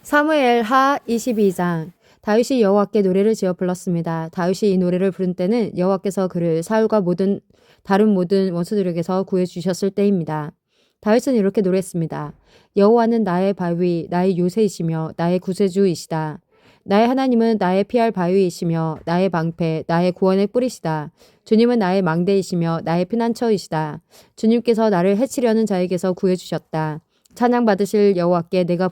사무엘하 22장. 다윗이 여호와께 노래를 지어 불렀습니다. 다윗이 이 노래를 부른 때는 여호와께서 그를 사울과 다른 모든 원수들에게서 구해 주셨을 때입니다. 다윗은 이렇게 노래했습니다. 여호와는 나의 바위, 나의 요새이시며 나의 구세주이시다. 나의 하나님은 나의 피할 바위이시며 나의 방패, 나의 구원의 뿌리시다. 주님은 나의 망대이시며 나의 피난처이시다. 주님께서 나를 해치려는 자에게서 구해주셨다. 찬양 받으실 여호와께 내가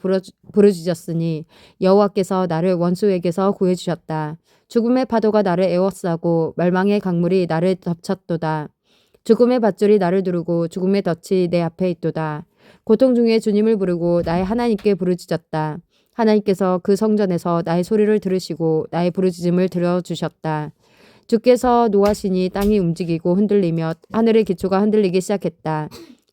부르짖었으니 여호와께서 나를 원수에게서 구해주셨다. 죽음의 파도가 나를 에워싸고 멸망의 강물이 나를 덮쳤도다. 죽음의 밧줄이 나를 두르고 죽음의 덫이 내 앞에 있도다. 고통 중에 주님을 부르고 나의 하나님께 부르짖었다. 하나님께서 그 성전에서 나의 소리를 들으시고 나의 부르짖음을 들어주셨다. 주께서 노하시니 땅이 움직이고 흔들리며 하늘의 기초가 흔들리기 시작했다.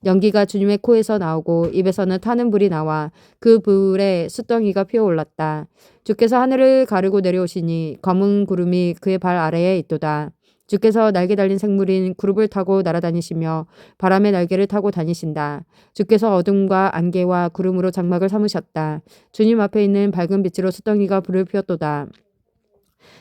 연기가 주님의 코에서 나오고 입에서는 타는 불이 나와 그 불에 숯덩이가 피어올랐다. 주께서 하늘을 가르고 내려오시니 검은 구름이 그의 발 아래에 있도다. 주께서 날개 달린 생물인 구름을 타고 날아다니시며 바람의 날개를 타고 다니신다. 주께서 어둠과 안개와 구름으로 장막을 삼으셨다. 주님 앞에 있는 밝은 빛으로 숯덩이가 불을 피웠도다.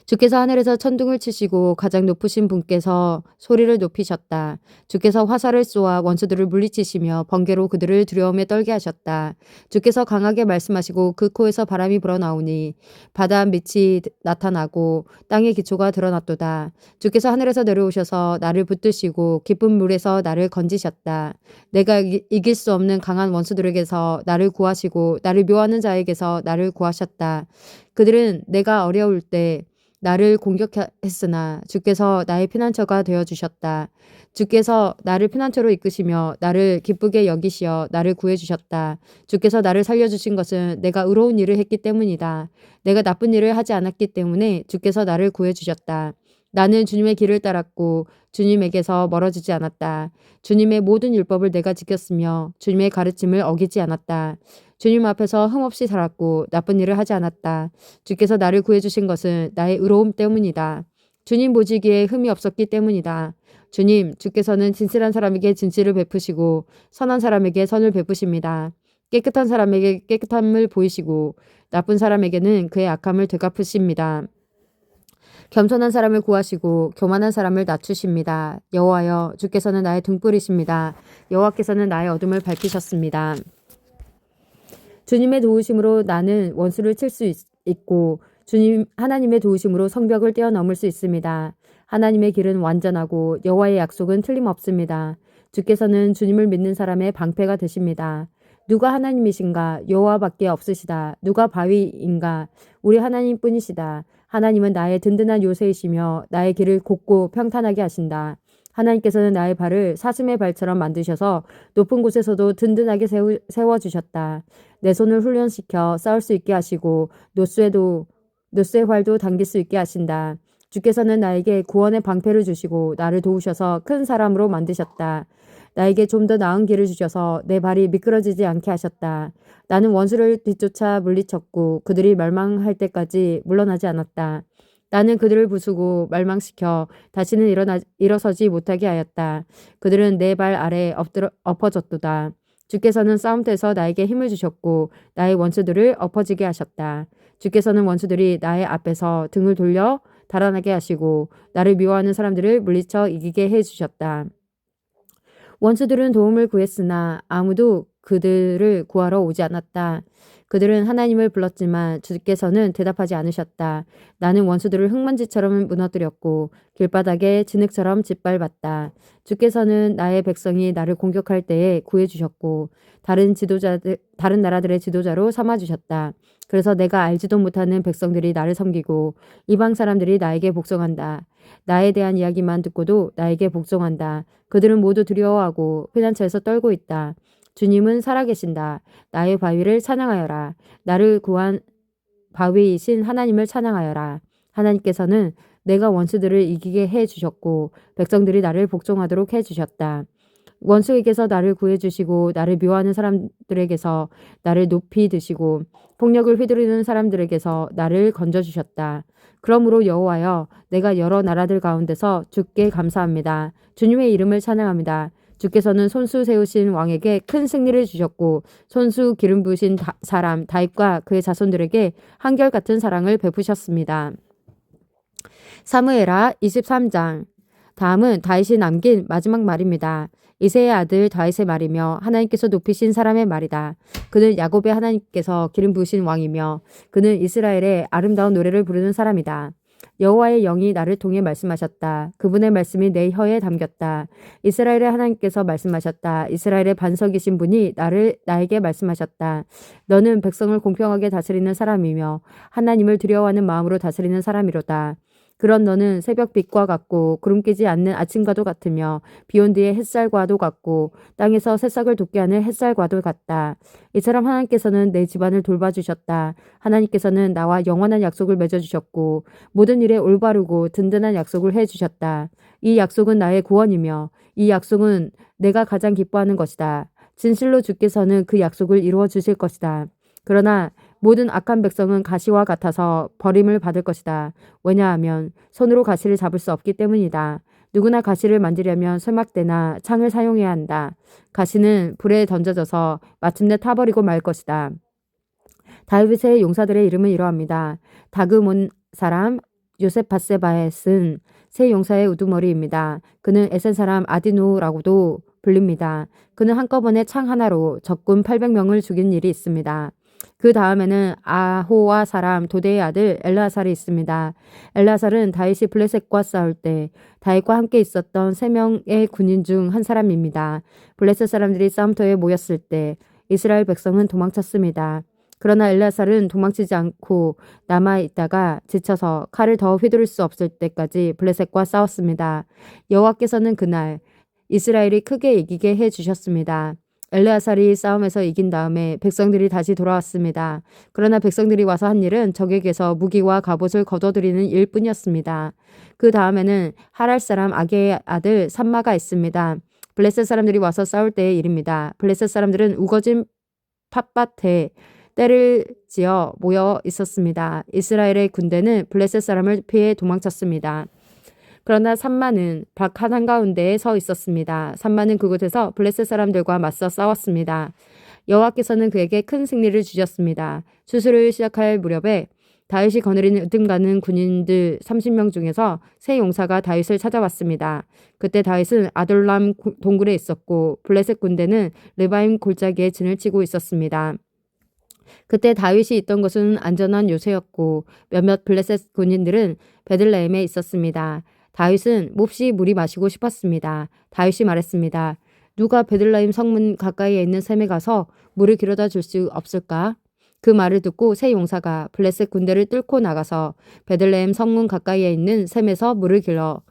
주께서 하늘에서 천둥을 치시고 가장 높으신 분께서 소리를 높이셨다. 주께서 화살을 쏘아 원수들을 물리치시며 번개로 그들을 두려움에 떨게 하셨다. 주께서 강하게 말씀하시고 그 코에서 바람이 불어나오니 바다 밑이 나타나고 땅의 기초가 드러났도다. 주께서 하늘에서 내려오셔서 나를 붙드시고 깊은 물에서 나를 건지셨다. 내가 이길 수 없는 강한 원수들에게서 나를 구하시고 나를 묘하는 자에게서 나를 구하셨다. 그들은 내가 어려울 때 나를 공격했으나 주께서 나의 피난처가 되어주셨다. 주께서 나를 피난처로 이끄시며 나를 기쁘게 여기시어 나를 구해주셨다. 주께서 나를 살려주신 것은 내가 의로운 일을 했기 때문이다. 내가 나쁜 일을 하지 않았기 때문에 주께서 나를 구해주셨다. 나는 주님의 길을 따랐고 주님에게서 멀어지지 않았다. 주님의 모든 율법을 내가 지켰으며 주님의 가르침을 어기지 않았다. 주님 앞에서 흠없이 살았고 나쁜 일을 하지 않았다. 주께서 나를 구해주신 것은 나의 의로움 때문이다. 주님 보시기에 흠이 없었기 때문이다. 주님, 주께서는 진실한 사람에게 진실을 베푸시고 선한 사람에게 선을 베푸십니다. 깨끗한 사람에게 깨끗함을 보이시고 나쁜 사람에게는 그의 악함을 되갚으십니다. 겸손한 사람을 구하시고 교만한 사람을 낮추십니다. 여호와여, 주께서는 나의 등불이십니다. 여호와께서는 나의 어둠을 밝히셨습니다. 주님의 도우심으로 나는 원수를 칠 수 있고 하나님의 도우심으로 성벽을 뛰어넘을 수 있습니다. 하나님의 길은 완전하고 여호와의 약속은 틀림없습니다. 주께서는 주님을 믿는 사람의 방패가 되십니다. 누가 하나님이신가? 여호와밖에 없으시다. 누가 바위인가? 우리 하나님뿐이시다. 하나님은 나의 든든한 요새이시며 나의 길을 곱고 평탄하게 하신다. 하나님께서는 나의 발을 사슴의 발처럼 만드셔서 높은 곳에서도 든든하게 세워주셨다. 내 손을 훈련시켜 싸울 수 있게 하시고 노스의 활도 당길 수 있게 하신다. 주께서는 나에게 구원의 방패를 주시고 나를 도우셔서 큰 사람으로 만드셨다. 나에게 좀 더 나은 길을 주셔서 내 발이 미끄러지지 않게 하셨다. 나는 원수를 뒤쫓아 물리쳤고 그들이 멸망할 때까지 물러나지 않았다. 나는 그들을 부수고 멸망시켜 다시는 일어서지 못하게 하였다. 그들은 내 발 아래 엎어졌도다. 주께서는 싸움터에서 나에게 힘을 주셨고 나의 원수들을 엎어지게 하셨다. 주께서는 원수들이 나의 앞에서 등을 돌려 달아나게 하시고 나를 미워하는 사람들을 물리쳐 이기게 해주셨다. 원수들은 도움을 구했으나 아무도 그들을 구하러 오지 않았다. 그들은 하나님을 불렀지만 주께서는 대답하지 않으셨다. 나는 원수들을 흙먼지처럼 무너뜨렸고 길바닥에 진흙처럼 짓밟았다. 주께서는 나의 백성이 나를 공격할 때에 구해주셨고 다른 나라들의 지도자로 삼아주셨다. 그래서 내가 알지도 못하는 백성들이 나를 섬기고 이방 사람들이 나에게 복종한다. 나에 대한 이야기만 듣고도 나에게 복종한다. 그들은 모두 두려워하고 피난처에서 떨고 있다. 주님은 살아계신다. 나의 바위를 찬양하여라. 나를 구한 바위이신 하나님을 찬양하여라. 하나님께서는 내가 원수들을 이기게 해주셨고 백성들이 나를 복종하도록 해주셨다. 원수에게서 나를 구해주시고 나를 미워하는 사람들에게서 나를 높이 드시고 폭력을 휘두르는 사람들에게서 나를 건져주셨다. 그러므로 여호와여, 내가 여러 나라들 가운데서 주께 감사합니다. 주님의 이름을 찬양합니다. 주께서는 손수 세우신 왕에게 큰 승리를 주셨고 손수 기름 부으신 사람 다윗과 그의 자손들에게 한결같은 사랑을 베푸셨습니다. 사무엘하 23장. 다음은 다윗이 남긴 마지막 말입니다. 이새의 아들 다윗의 말이며 하나님께서 높이신 사람의 말이다. 그는 야곱의 하나님께서 기름 부으신 왕이며 그는 이스라엘의 아름다운 노래를 부르는 사람이다. 여호와의 영이 나를 통해 말씀하셨다. 그분의 말씀이 내 혀에 담겼다. 이스라엘의 하나님께서 말씀하셨다. 이스라엘의 반석이신 분이 나에게 말씀하셨다. 너는 백성을 공평하게 다스리는 사람이며 하나님을 두려워하는 마음으로 다스리는 사람이로다. 그런 너는 새벽빛과 같고 구름 끼지 않는 아침과도 같으며 비온 뒤의 햇살과도 같고 땅에서 새싹을 돋게 하는 햇살과도 같다. 이처럼 하나님께서는 내 집안을 돌봐주셨다. 하나님께서는 나와 영원한 약속을 맺어주셨고 모든 일에 올바르고 든든한 약속을 해주셨다. 이 약속은 나의 구원이며 이 약속은 내가 가장 기뻐하는 것이다. 진실로 주께서는 그 약속을 이루어 주실 것이다. 그러나 모든 악한 백성은 가시와 같아서 버림을 받을 것이다. 왜냐하면 손으로 가시를 잡을 수 없기 때문이다. 누구나 가시를 만지려면 소막대나 창을 사용해야 한다. 가시는 불에 던져져서 마침내 타버리고 말 것이다. 다윗의 용사들의 이름은 이러합니다. 다그몬 사람 요셉바세바엣은 세 용사의 우두머리입니다. 그는 에센 사람 아디노라고도 불립니다. 그는 한꺼번에 창 하나로 적군 800명을 죽인 일이 있습니다. 그 다음에는 아호와 사람 도대의 아들 엘라살이 있습니다. 엘라살은 다윗이 블레셋과 싸울 때 다윗과 함께 있었던 3명의 군인 중 한 사람입니다. 블레셋 사람들이 싸움터에 모였을 때 이스라엘 백성은 도망쳤습니다. 그러나 엘라살은 도망치지 않고 남아있다가 지쳐서 칼을 더 휘두를 수 없을 때까지 블레셋과 싸웠습니다. 여호와께서는 그날 이스라엘이 크게 이기게 해주셨습니다. 엘르아살이 싸움에서 이긴 다음에 백성들이 다시 돌아왔습니다. 그러나 백성들이 와서 한 일은 적에게서 무기와 갑옷을 거둬들이는 일뿐이었습니다. 그 다음에는 하랄 사람 아게의 아들 삼마가 있습니다. 블레셋 사람들이 와서 싸울 때의 일입니다. 블레셋 사람들은 우거진 팥밭에 떼를 지어 모여 있었습니다. 이스라엘의 군대는 블레셋 사람을 피해 도망쳤습니다. 그러나 삼마는 밭 한가운데에 서 있었습니다. 삼마는 그곳에서 블레셋 사람들과 맞서 싸웠습니다. 여호와께서는 그에게 큰 승리를 주셨습니다. 수술을 시작할 무렵에 다윗이 거느리는 으뜸가는 군인들 30명 중에서 세 용사가 다윗을 찾아왔습니다. 그때 다윗은 아돌람 동굴에 있었고 블레셋 군대는 르바임 골짜기에 진을 치고 있었습니다. 그때 다윗이 있던 곳은 안전한 요새였고 몇몇 블레셋 군인들은 베들레헴에 있었습니다. 다윗은 몹시 물이 마시고 싶었습니다. 다윗이 말했습니다. 누가 베들레헴 성문 가까이에 있는 샘에 가서 물을 길어다 줄 수 없을까? 그 말을 듣고 세 용사가 블레셋 군대를 뚫고 나가서 베들레헴 성문 가까이에 있는 샘에서 물을 길러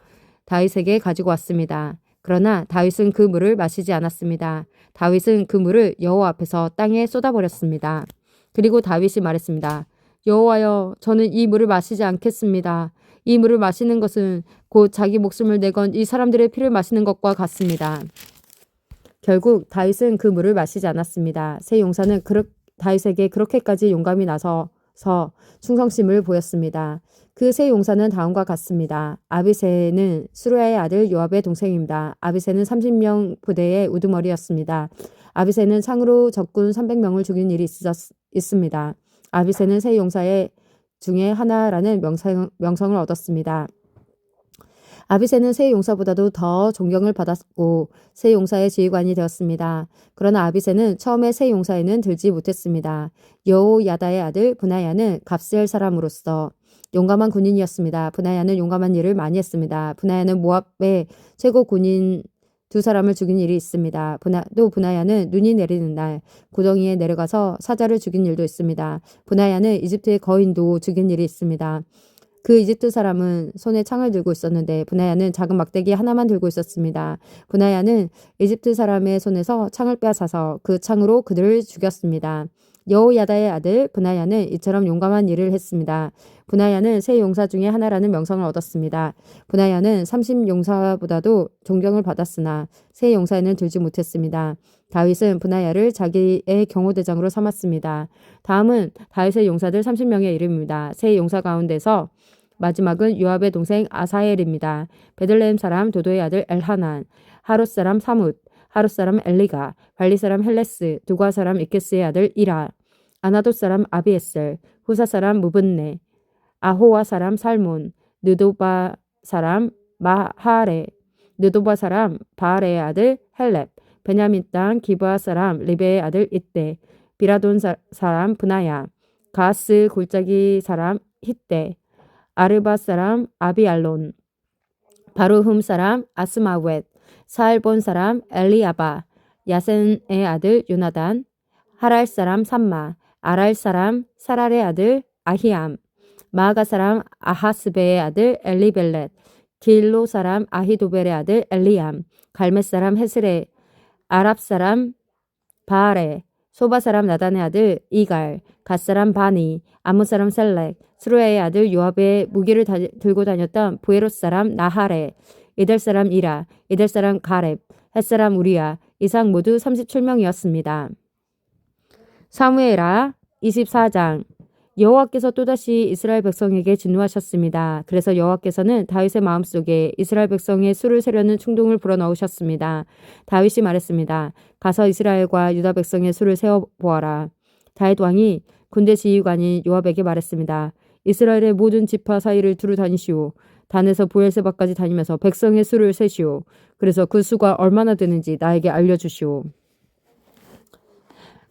다윗에게 가지고 왔습니다. 그러나 다윗은 그 물을 마시지 않았습니다. 다윗은 그 물을 여호와 앞에서 땅에 쏟아버렸습니다. 그리고 다윗이 말했습니다. 여호와여, 저는 이 물을 마시지 않겠습니다. 이 물을 마시는 것은 곧 자기 목숨을 내건 이 사람들의 피를 마시는 것과 같습니다. 결국 다윗은 그 물을 마시지 않았습니다. 세 용사는 다윗에게 그렇게까지 용감이 나서서 충성심을 보였습니다. 그 세 용사는 다음과 같습니다. 아비새는 수르야의 아들 요압의 동생입니다. 아비새는 30명 부대의 우두머리였습니다. 아비새는 창으로 적군 300명을 죽인 일이 있습니다. 아비새는 세 용사의 중에 하나라는 명성을 얻었습니다. 아비새는 세 용사보다도 더 존경을 받았고 세 용사의 지휘관이 되었습니다. 그러나 아비새는 처음에 세 용사에는 들지 못했습니다. 여호야다의 아들 브나야는 갑스엘 사람으로서 용감한 군인이었습니다. 브나야는 용감한 일을 많이 했습니다. 브나야는 모압의 최고 군인 2사람을 죽인 일이 있습니다. 또 브나야는 눈이 내리는 날 구덩이에 내려가서 사자를 죽인 일도 있습니다. 브나야는 이집트의 거인도 죽인 일이 있습니다. 그 이집트 사람은 손에 창을 들고 있었는데 브나야는 작은 막대기 하나만 들고 있었습니다. 브나야는 이집트 사람의 손에서 창을 빼앗아서 그 창으로 그들을 죽였습니다. 여호야다의 아들 브나야는 이처럼 용감한 일을 했습니다. 브나야는 세 용사 중에 하나라는 명성을 얻었습니다. 브나야는 30용사보다도 존경을 받았으나 세 용사에는 들지 못했습니다. 다윗은 브나야를 자기의 경호대장으로 삼았습니다. 다음은 다윗의 용사들 30명의 이름입니다. 세 용사 가운데서 마지막은 요압의 동생 아사엘입니다. 베들레헴 사람 도도의 아들 엘하난, 하롯 사람 사뭇, 하룻 사람 엘리가, 발리 사람 헬레스, 두과 사람 이케스의 아들 이라, 아나돗 사람 아비에셀, 후사 사람 무분네, 아호와 사람 살몬, 느도바 사람 마하레, 느도바 사람 바알의 아들 헬렙, 베냐민 땅 기브아 사람 리베의 아들 이떼, 비라돈 사람 브나야, 가스 골짜기 사람 히떼, 아르바 사람 아비알론, 바루흠 사람 아스마웻, 사알본 사람 엘리아바, 야센의 아들 요나단, 하랄 사람 삼마, 아랄 사람 사랄의 아들 아히암, 마아가 사람 아하스베의 아들 엘리벨렛, 길로 사람 아히도벨의 아들 엘리암, 갈멧 사람 헤스레, 아랍 사람 바알에, 소바 사람 나단의 아들 이갈, 갓 사람 바니, 아무 사람 셀렉, 스루야의 아들 요압의 무기를 들고 다녔던 부에롯 사람 나하레, 이델 사람 이라, 이델 사람 가렙, 헷 사람 우리야, 이상 모두 37명이었습니다. 사무엘하 24장. 여호와께서 또다시 이스라엘 백성에게 진노하셨습니다. 그래서 여호와께서는 다윗의 마음속에 이스라엘 백성의 수를 세려는 충동을 불어넣으셨습니다. 다윗이 말했습니다. 가서 이스라엘과 유다 백성의 수를 세어보아라. 다윗 왕이 군대 지휘관인 요압에게 말했습니다. 이스라엘의 모든 지파 사이를 두루 다니시오. 단에서 브엘세바까지 다니면서 백성의 수를 세시오. 그래서 그 수가 얼마나 되는지 나에게 알려주시오.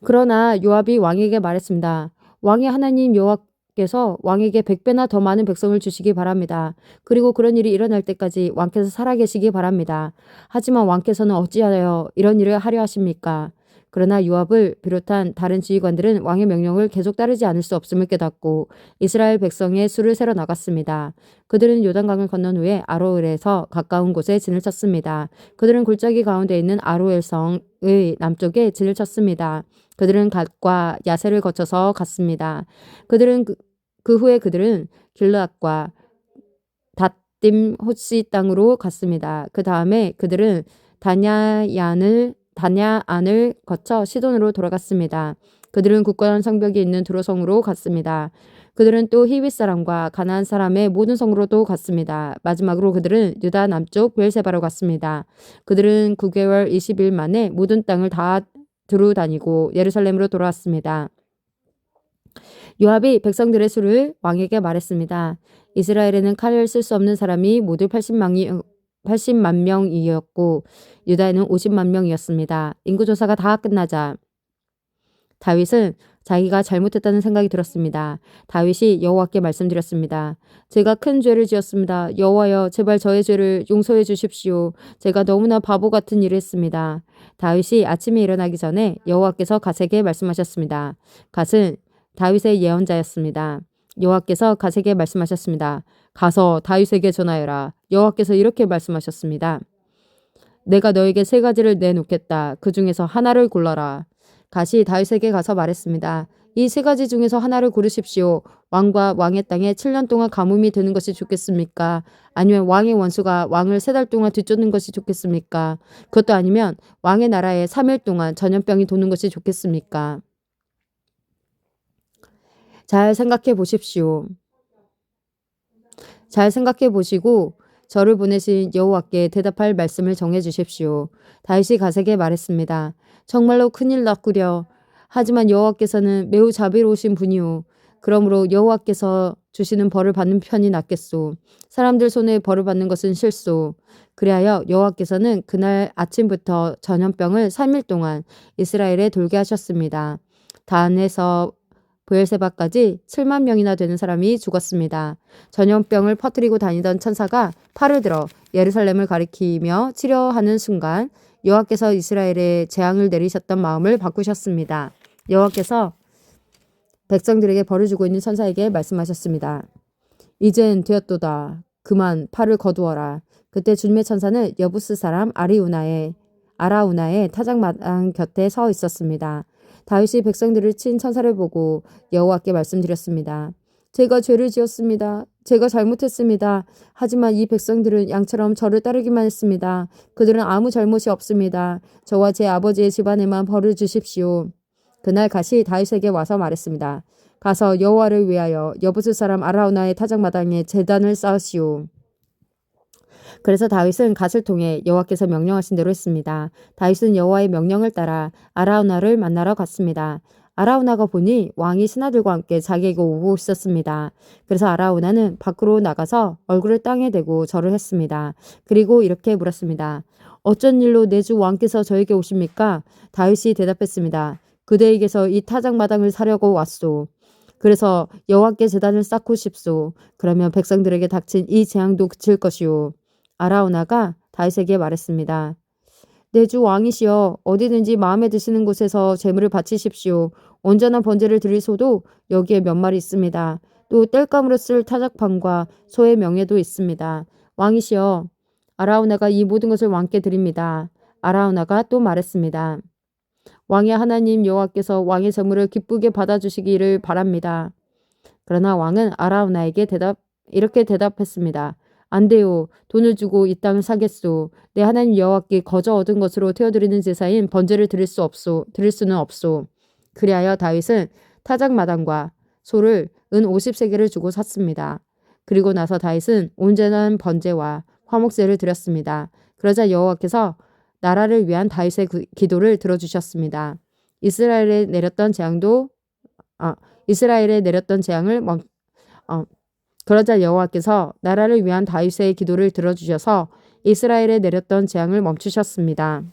그러나 요압이 왕에게 말했습니다. 왕의 하나님 여호와께서 왕에게 100배나 더 많은 백성을 주시기 바랍니다. 그리고 그런 일이 일어날 때까지 왕께서 살아계시기 바랍니다. 하지만 왕께서는 어찌하여 이런 일을 하려 하십니까? 그러나 요압을 비롯한 다른 지휘관들은 왕의 명령을 계속 따르지 않을 수 없음을 깨닫고 이스라엘 백성의 수를 세러 나갔습니다. 그들은 요단강을 건넌 후에 아로엘에서 가까운 곳에 진을 쳤습니다. 그들은 골짜기 가운데 있는 아로엘 성의 남쪽에 진을 쳤습니다. 그들은 갓과 야세를 거쳐서 갔습니다. 그 후에 그들은 길르앗과 닷딤 호시 땅으로 갔습니다. 그 다음에 그들은 다냐안을 거쳐 시돈으로 돌아갔습니다. 그들은 굳건한 성벽이 있는 두로성으로 갔습니다. 그들은 또 히윗 사람과 가나안 사람의 모든 성으로도 갔습니다. 마지막으로 그들은 유다 남쪽 브엘세바로 갔습니다. 그들은 9개월 20일 만에 모든 땅을 다 두루 다니고 예루살렘으로 돌아왔습니다. 요압이 백성들의 수를 왕에게 말했습니다. 이스라엘에는 칼을 쓸 수 없는 사람이 모두 80만 명이었고 유다에는 50만 명이었습니다. 인구조사가 다 끝나자 다윗은 자기가 잘못했다는 생각이 들었습니다. 다윗이 여호와께 말씀드렸습니다. 제가 큰 죄를 지었습니다. 여호와여, 제발 저의 죄를 용서해 주십시오. 제가 너무나 바보 같은 일을 했습니다. 다윗이 아침에 일어나기 전에 여호와께서 갓에게 말씀하셨습니다. 갓은 다윗의 예언자였습니다. 여호와께서 갓에게 말씀하셨습니다. 가서 다윗에게 전하여라. 여호와께서 이렇게 말씀하셨습니다. 내가 너에게 3가지를 내놓겠다. 그 중에서 하나를 골라라. 갓이 다윗에게 가서 말했습니다. 이 3가지 중에서 하나를 고르십시오. 왕과 왕의 땅에 7년 동안 가뭄이 드는 것이 좋겠습니까? 아니면 왕의 원수가 왕을 3달 동안 뒤쫓는 것이 좋겠습니까? 그것도 아니면 왕의 나라에 3일 동안 전염병이 도는 것이 좋겠습니까? 잘 생각해 보십시오. 잘 생각해 보시고 저를 보내신 여호와께 대답할 말씀을 정해 주십시오. 다윗이 갓에게 말했습니다. 정말로 큰일 났구려. 하지만 여호와께서는 매우 자비로우신 분이오. 그러므로 여호와께서 주시는 벌을 받는 편이 낫겠소. 사람들 손에 벌을 받는 것은 싫소. 그리하여 여호와께서는 그날 아침부터 전염병을 3일 동안 이스라엘에 돌게 하셨습니다. 단에서 브엘세바까지 7만 명이나 되는 사람이 죽었습니다. 전염병을 퍼뜨리고 다니던 천사가 팔을 들어 예루살렘을 가리키며 치료하는 순간 여호와께서 이스라엘에 재앙을 내리셨던 마음을 바꾸셨습니다. 여호와께서 백성들에게 벌을 주고 있는 천사에게 말씀하셨습니다. 이젠 되었도다. 그만 팔을 거두어라. 그때 주님의 천사는 여부스 사람 아라우나의 타작마당 곁에 서 있었습니다. 다윗이 백성들을 친 천사를 보고 여호와께 말씀드렸습니다. 제가 죄를 지었습니다. 제가 잘못했습니다. 하지만 이 백성들은 양처럼 저를 따르기만 했습니다. 그들은 아무 잘못이 없습니다. 저와 제 아버지의 집안에만 벌을 주십시오. 그날 갓이 다윗에게 와서 말했습니다. 가서 여호와를 위하여 여부스 사람 아라우나의 타작마당에 제단을 쌓으시오. 그래서 다윗은 갓을 통해 여호와께서 명령하신 대로 했습니다. 다윗은 여호와의 명령을 따라 아라우나를 만나러 갔습니다. 아라우나가 보니 왕이 신하들과 함께 자기에게 오고 있었습니다. 그래서 아라우나는 밖으로 나가서 얼굴을 땅에 대고 절을 했습니다. 그리고 이렇게 물었습니다. 어쩐 일로 내 주 왕께서 저에게 오십니까? 다윗이 대답했습니다. 그대에게서 이 타작마당을 사려고 왔소. 그래서 여호와께 제단을 쌓고 싶소. 그러면 백성들에게 닥친 이 재앙도 그칠 것이오. 아라우나가 다윗에게 말했습니다. 내 주 왕이시여 어디든지 마음에 드시는 곳에서 제물을 바치십시오. 온전한 번제를 드리소도 여기에 몇 마리 있습니다. 또 땔감으로 쓸 타작판과 소의 명예도 있습니다. 왕이시여 아라우나가 이 모든 것을 왕께 드립니다. 아라우나가 또 말했습니다. 왕의 하나님 여호와께서 왕의 제물을 기쁘게 받아주시기를 바랍니다. 그러나 왕은 아라우나에게 이렇게 대답했습니다. 안 돼요. 돈을 주고 이 땅을 사겠소. 내 하나님 여호와께 거저 얻은 것으로 태워드리는 제사인 번제를 드릴 수는 없소. 그리하여 다윗은 타작마당과 소를 은 50세겔을 주고 샀습니다. 그리고 나서 다윗은 온전한 번제와 화목제를 드렸습니다. 그러자 여호와께서 나라를 위한 다윗의 기도를 들어주셨습니다. 이스라엘에 내렸던 재앙을 그러자 여호와께서 나라를 위한 다윗의 기도를 들어주셔서 이스라엘에 내렸던 재앙을 멈추셨습니다.